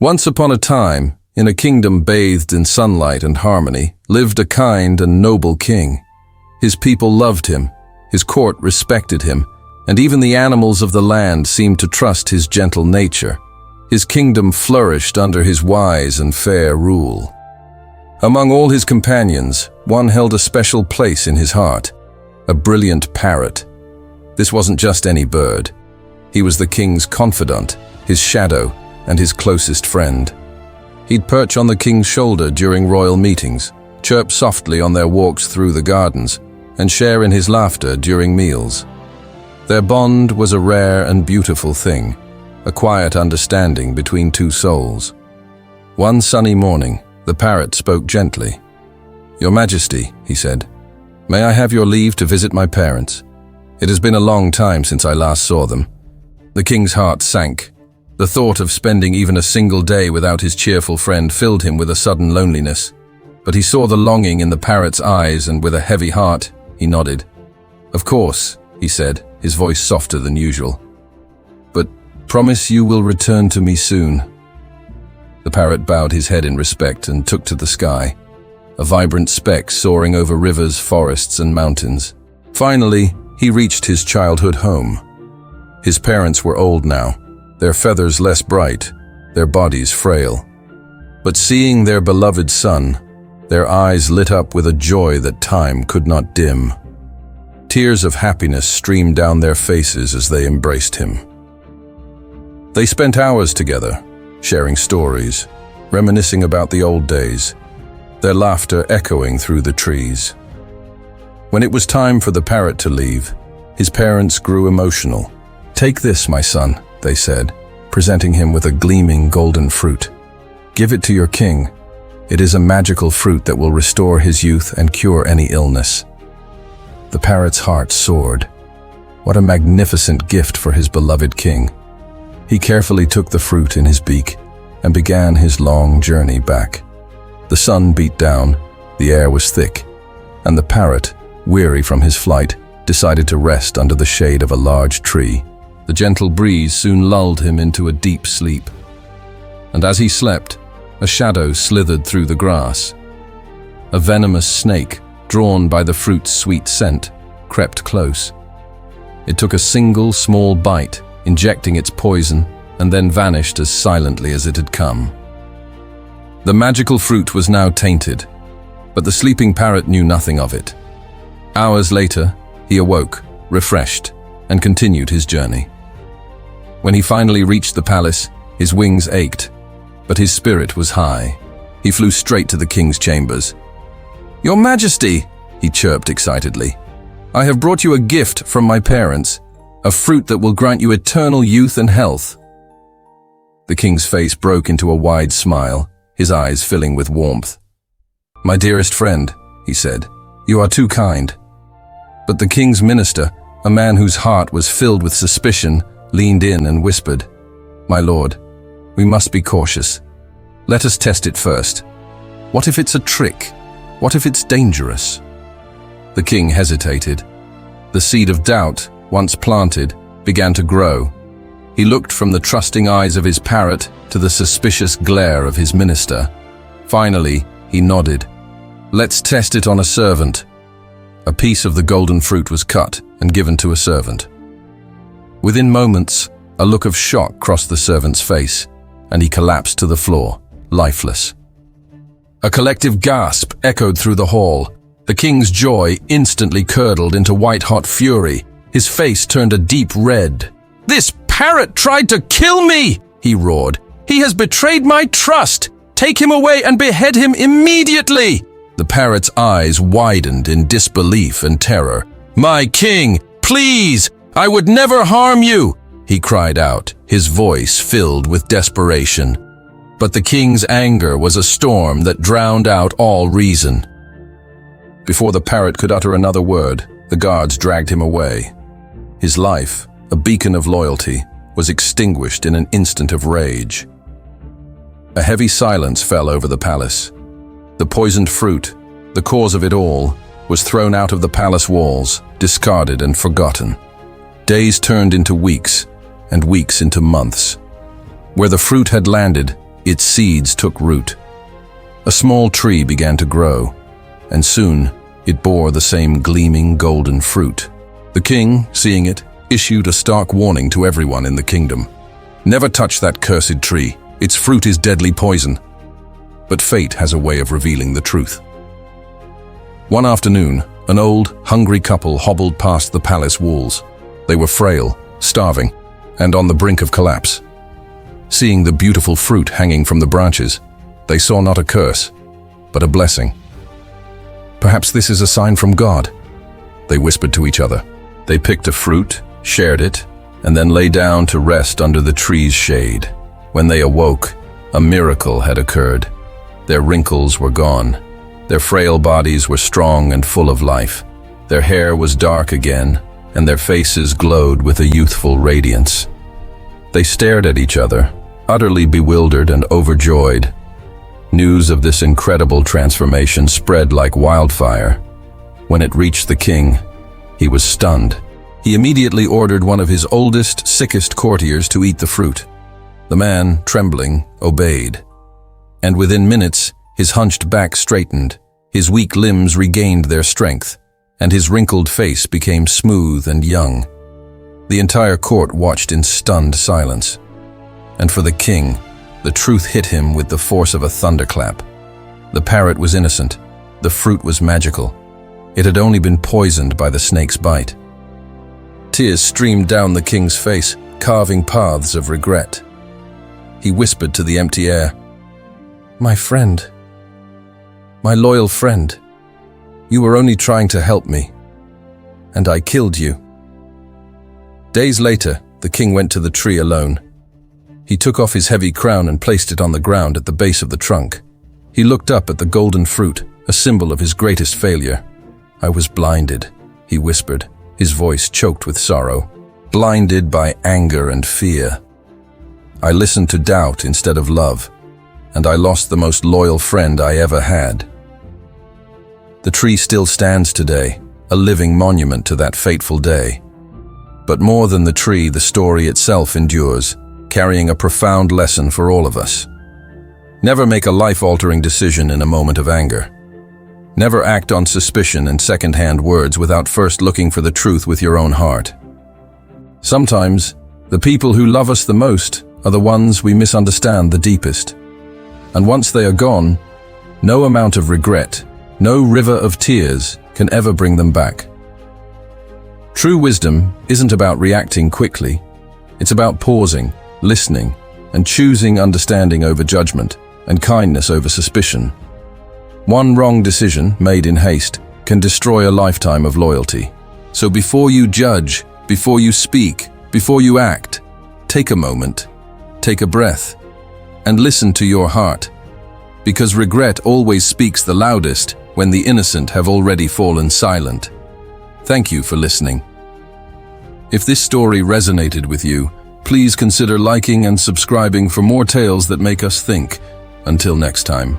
Once upon a time, in a kingdom bathed in sunlight and harmony, lived a kind and noble king. His people loved him, his court respected him, and even the animals of the land seemed to trust his gentle nature. His kingdom flourished under his wise and fair rule. Among all his companions, one held a special place in his heart, a brilliant parrot. This wasn't just any bird. He was the king's confidant, his shadow, and his closest friend. He'd perch on the king's shoulder during royal meetings, chirp softly on their walks through the gardens, and share in his laughter during meals. Their bond was a rare and beautiful thing, a quiet understanding between two souls. One sunny morning, the parrot spoke gently. "Your Majesty," he said, "may I have your leave to visit my parents? It has been a long time since I last saw them." The king's heart sank. The thought of spending even a single day without his cheerful friend filled him with a sudden loneliness. But he saw the longing in the parrot's eyes, and with a heavy heart, he nodded. "Of course," he said, his voice softer than usual. "But promise you will return to me soon." The parrot bowed his head in respect and took to the sky, a vibrant speck soaring over rivers, forests, and mountains. Finally, he reached his childhood home. His parents were old now, their feathers less bright, their bodies frail. But seeing their beloved son, their eyes lit up with a joy that time could not dim. Tears of happiness streamed down their faces as they embraced him. They spent hours together, sharing stories, reminiscing about the old days, their laughter echoing through the trees. When it was time for the parrot to leave, his parents grew emotional. "Take this, my son," they said, presenting him with a gleaming golden fruit. "Give it to your king. It is a magical fruit that will restore his youth and cure any illness." The parrot's heart soared. What a magnificent gift for his beloved king. He carefully took the fruit in his beak and began his long journey back. The sun beat down, the air was thick, and the parrot, weary from his flight, decided to rest under the shade of a large tree. The gentle breeze soon lulled him into a deep sleep. And as he slept, a shadow slithered through the grass. A venomous snake, drawn by the fruit's sweet scent, crept close. It took a single small bite, injecting its poison, and then vanished as silently as it had come. The magical fruit was now tainted, but the sleeping parrot knew nothing of it. Hours later, he awoke, refreshed, and continued his journey. When he finally reached the palace, his wings ached, but his spirit was high. He flew straight to the king's chambers. "Your Majesty," he chirped excitedly, "I have brought you a gift from my parents, a fruit that will grant you eternal youth and health." The king's face broke into a wide smile, his eyes filling with warmth. "My dearest friend," he said, "you are too kind." But the king's minister, a man whose heart was filled with suspicion, leaned in and whispered, "My lord, we must be cautious. Let us test it first. What if it's a trick? What if it's dangerous?" The king hesitated. The seed of doubt, once planted, began to grow. He looked from the trusting eyes of his parrot to the suspicious glare of his minister. Finally, he nodded. "Let's test it on a servant." A piece of the golden fruit was cut and given to a servant. Within moments, a look of shock crossed the servant's face, and he collapsed to the floor, lifeless. A collective gasp echoed through the hall. The king's joy instantly curdled into white-hot fury. His face turned a deep red. "This parrot tried to kill me!" he roared. "He has betrayed my trust! Take him away and behead him immediately!" The parrot's eyes widened in disbelief and terror. "My king, please! I would never harm you!" he cried out, his voice filled with desperation. But the king's anger was a storm that drowned out all reason. Before the parrot could utter another word, the guards dragged him away. His life, a beacon of loyalty, was extinguished in an instant of rage. A heavy silence fell over the palace. The poisoned fruit, the cause of it all, was thrown out of the palace walls, discarded and forgotten. Days turned into weeks, and weeks into months. Where the fruit had landed, its seeds took root. A small tree began to grow, and soon it bore the same gleaming golden fruit. The king, seeing it, issued a stark warning to everyone in the kingdom. Never touch that cursed tree. Its fruit is deadly poison. But fate has a way of revealing the truth. One afternoon, an old, hungry couple hobbled past the palace walls. They were frail, starving, and on the brink of collapse. Seeing the beautiful fruit hanging from the branches, they saw not a curse, but a blessing. Perhaps this is a sign from God, they whispered to each other. They picked a fruit, shared it, and then lay down to rest under the tree's shade. When they awoke, a miracle had occurred. Their wrinkles were gone. Their frail bodies were strong and full of life. Their hair was dark again, and their faces glowed with a youthful radiance. They stared at each other, utterly bewildered and overjoyed. News of this incredible transformation spread like wildfire. When it reached the king, he was stunned. He immediately ordered one of his oldest, sickest courtiers to eat the fruit. The man, trembling, obeyed. And within minutes, his hunched back straightened, his weak limbs regained their strength, and his wrinkled face became smooth and young. The entire court watched in stunned silence. And for the king, the truth hit him with the force of a thunderclap. The parrot was innocent. The fruit was magical. It had only been poisoned by the snake's bite. Tears streamed down the king's face, carving paths of regret. He whispered to the empty air, "My friend, my loyal friend, you were only trying to help me, and I killed you." Days later, the king went to the tree alone. He took off his heavy crown and placed it on the ground at the base of the trunk. He looked up at the golden fruit, a symbol of his greatest failure. "I was blinded," he whispered, his voice choked with sorrow. "Blinded by anger and fear. I listened to doubt instead of love, and I lost the most loyal friend I ever had." The tree still stands today, a living monument to that fateful day. But more than the tree, the story itself endures, carrying a profound lesson for all of us. Never make a life-altering decision in a moment of anger. Never act on suspicion and second-hand words without first looking for the truth with your own heart. Sometimes, the people who love us the most are the ones we misunderstand the deepest. And once they are gone, no amount of regret, no river of tears can ever bring them back. True wisdom isn't about reacting quickly. It's about pausing, listening, and choosing understanding over judgment and kindness over suspicion. One wrong decision made in haste can destroy a lifetime of loyalty. So before you judge, before you speak, before you act, take a moment, take a breath, and listen to your heart. Because regret always speaks the loudest when the innocent have already fallen silent. Thank you for listening. If this story resonated with you, please consider liking and subscribing for more tales that make us think. Until next time.